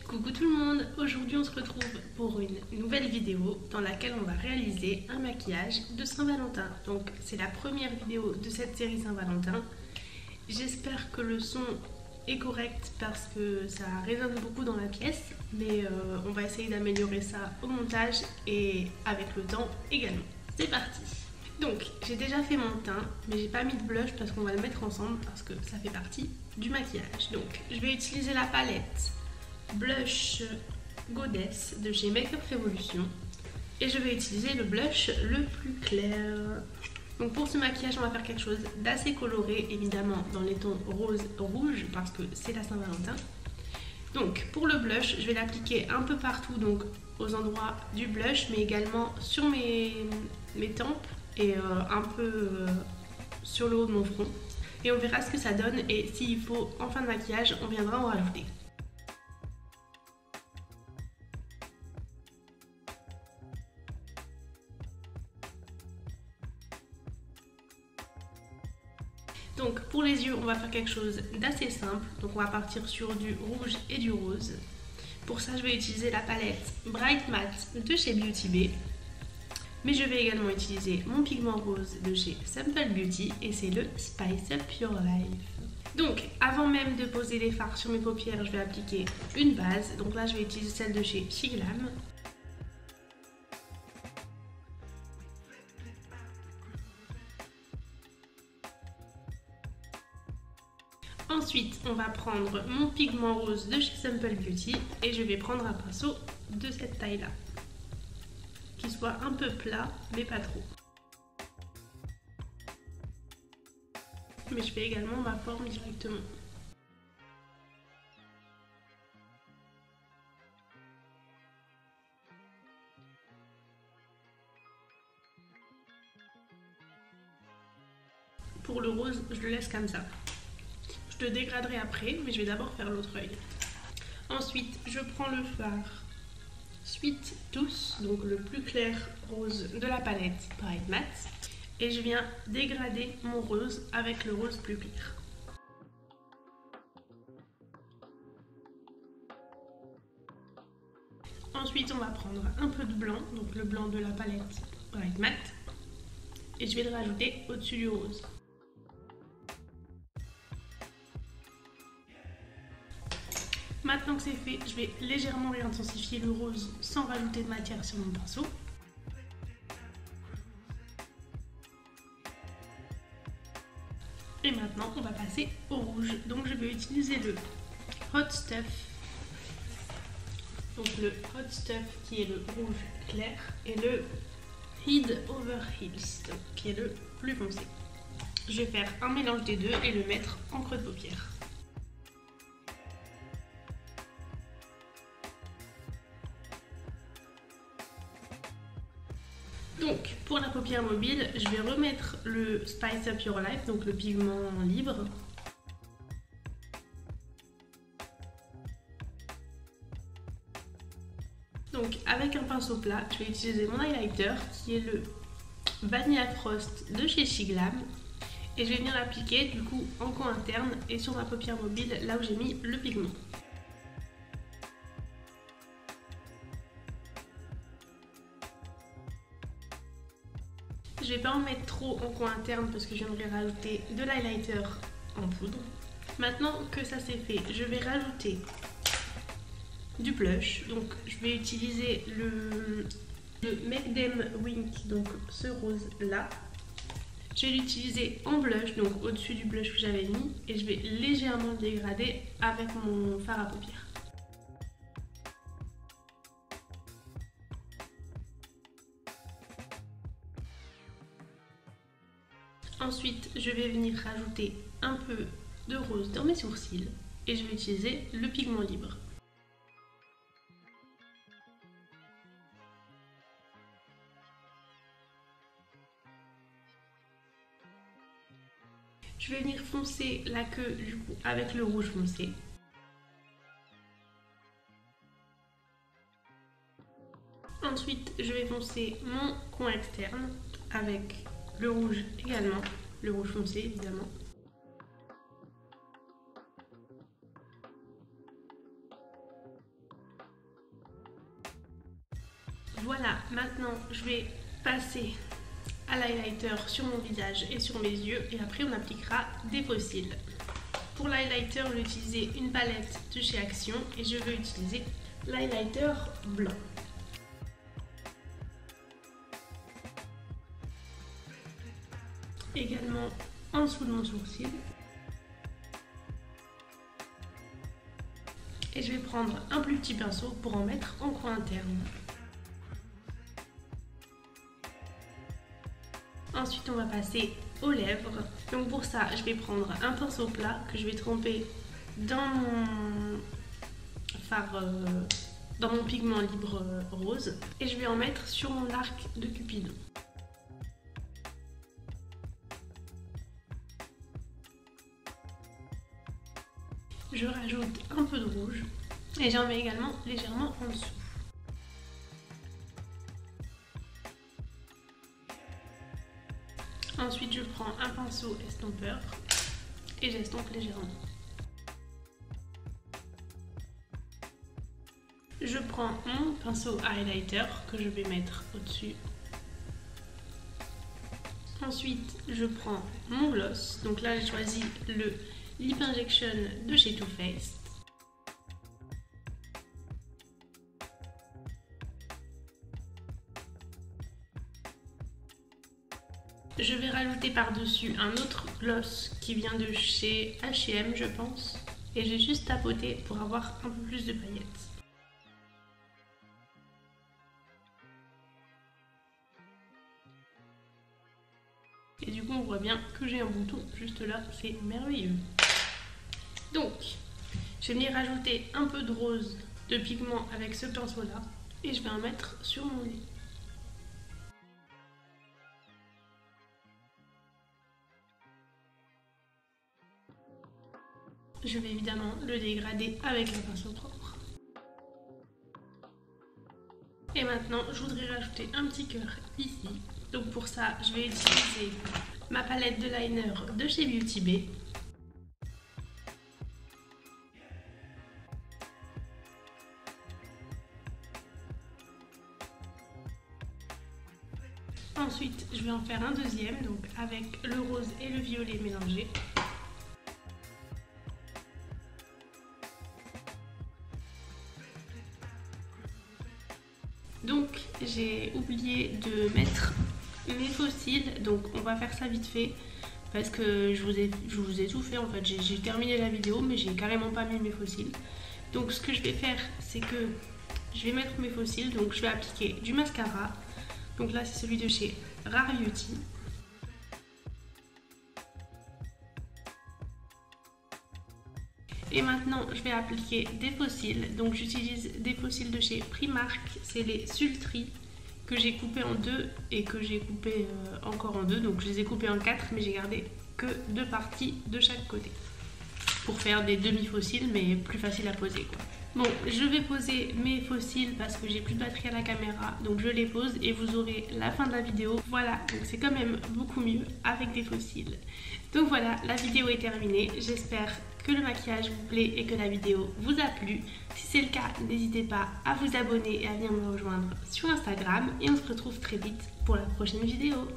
Coucou tout le monde, aujourd'hui on se retrouve pour une nouvelle vidéo dans laquelle on va réaliser un maquillage de Saint-Valentin. Donc c'est la première vidéo de cette série Saint-Valentin. J'espère que le son est correct parce que ça résonne beaucoup dans la pièce, mais on va essayer d'améliorer ça au montage et avec le temps également. C'est parti! Donc j'ai déjà fait mon teint, mais j'ai pas mis de blush parce qu'on va le mettre ensemble parce que ça fait partie du maquillage. Donc je vais utiliser la palette Blush Goddess de chez Makeup Revolution et je vais utiliser le blush le plus clair. Donc pour ce maquillage on va faire quelque chose d'assez coloré, évidemment dans les tons rose rouge parce que c'est la Saint-Valentin. Donc pour le blush je vais l'appliquer un peu partout, donc aux endroits du blush mais également sur mes tempes et un peu sur le haut de mon front, et on verra ce que ça donne et s'il faut en fin de maquillage on viendra en rajouter. Donc pour les yeux on va faire quelque chose d'assez simple, donc on va partir sur du rouge et du rose. Pour ça je vais utiliser la palette Bright Matte de chez Beauty Bay, mais je vais également utiliser mon pigment rose de chez Simple Beauty et c'est le Spice Up Your Life. Donc avant même de poser les fards sur mes paupières je vais appliquer une base, donc là je vais utiliser celle de chez Shiglam. Ensuite, on va prendre mon pigment rose de chez Simple Beauty et je vais prendre un pinceau de cette taille-là, qui soit un peu plat, mais pas trop. Mais je fais également ma forme directement. Pour le rose, je le laisse comme ça. Je le dégraderai après, mais je vais d'abord faire l'autre œil. Ensuite, je prends le fard Sweet Tooth, donc le plus clair rose de la palette Bright Matte, et je viens dégrader mon rose avec le rose plus clair. Ensuite, on va prendre un peu de blanc, donc le blanc de la palette Bright Matte, et je vais le rajouter au-dessus du rose. Maintenant que c'est fait, je vais légèrement réintensifier le rose sans rajouter de matière sur mon pinceau. Et maintenant, on va passer au rouge. Donc je vais utiliser le Hot Stuff. Donc le Hot Stuff qui est le rouge clair et le Head Over Heels qui est le plus foncé. Je vais faire un mélange des deux et le mettre en creux de paupière. Donc pour la paupière mobile, je vais remettre le Spice Up Your Life, donc le pigment libre. Donc avec un pinceau plat, je vais utiliser mon highlighter qui est le Vanilla Frost de chez Shiglam. Et je vais venir l'appliquer du coup en coin interne et sur ma paupière mobile, là où j'ai mis le pigment. Je vais pas en mettre trop en coin interne parce que je viendrai rajouter de l'highlighter en poudre. Maintenant que ça c'est fait, je vais rajouter du blush. Donc je vais utiliser le Make Them Wink, donc ce rose là. Je vais l'utiliser en blush, donc au-dessus du blush que j'avais mis, et je vais légèrement le dégrader avec mon fard à paupières. Ensuite, je vais venir rajouter un peu de rose dans mes sourcils et je vais utiliser le pigment libre. Je vais venir foncer la queue du coup avec le rouge foncé. Ensuite, je vais foncer mon coin externe avec le rouge également, le rouge foncé évidemment. Voilà, maintenant je vais passer à l'highlighter sur mon visage et sur mes yeux et après on appliquera des fossiles. Pour l'highlighter, je vais utiliser une palette de chez Action et je vais utiliser l'highlighter blanc. Également en dessous de mon sourcil. Et je vais prendre un plus petit pinceau pour en mettre en coin interne. Ensuite, on va passer aux lèvres. Donc pour ça, je vais prendre un pinceau plat que je vais tremper dans mon fard, dans mon pigment libre rose. Et je vais en mettre sur mon arc de Cupidon. Je rajoute un peu de rouge et j'en mets également légèrement en dessous. Ensuite, je prends un pinceau estompeur et j'estompe légèrement. Je prends mon pinceau highlighter que je vais mettre au-dessus. Ensuite, je prends mon gloss. Donc là, j'ai choisi le Lip Injection de chez Too Faced. Je vais rajouter par-dessus un autre gloss qui vient de chez H&M, je pense. Et j'ai juste tapoté pour avoir un peu plus de paillettes. Et du coup, on voit bien que j'ai un bouton juste là, c'est merveilleux. Donc, je vais venir rajouter un peu de rose de pigment avec ce pinceau-là et je vais en mettre sur mon nez. Je vais évidemment le dégrader avec un pinceau propre. Et maintenant, je voudrais rajouter un petit cœur ici. Donc pour ça, je vais utiliser ma palette de liner de chez Beauty Bay. Ensuite, je vais en faire un deuxième, donc avec le rose et le violet mélangés. Donc j'ai oublié de mettre mes faux cils, donc on va faire ça vite fait parce que je vous ai tout fait en fait. J'ai terminé la vidéo mais j'ai carrément pas mis mes faux cils. Donc ce que je vais faire, c'est que je vais mettre mes faux cils, donc je vais appliquer du mascara. Donc là c'est celui de chez Rare Beauty. Et maintenant je vais appliquer des faux cils. Donc j'utilise des faux cils de chez Primark, c'est les Sultry que j'ai coupé en deux et que j'ai coupé encore en deux. Donc je les ai coupés en 4 mais j'ai gardé que 2 parties de chaque côté pour faire des demi-faux cils mais plus facile à poser quoi. Bon, je vais poser mes faux cils parce que j'ai plus de batterie à la caméra, donc je les pose et vous aurez la fin de la vidéo. Voilà, donc c'est quand même beaucoup mieux avec des faux cils. Donc voilà, la vidéo est terminée. J'espère que le maquillage vous plaît et que la vidéo vous a plu. Si c'est le cas, n'hésitez pas à vous abonner et à venir me rejoindre sur Instagram. Et on se retrouve très vite pour la prochaine vidéo.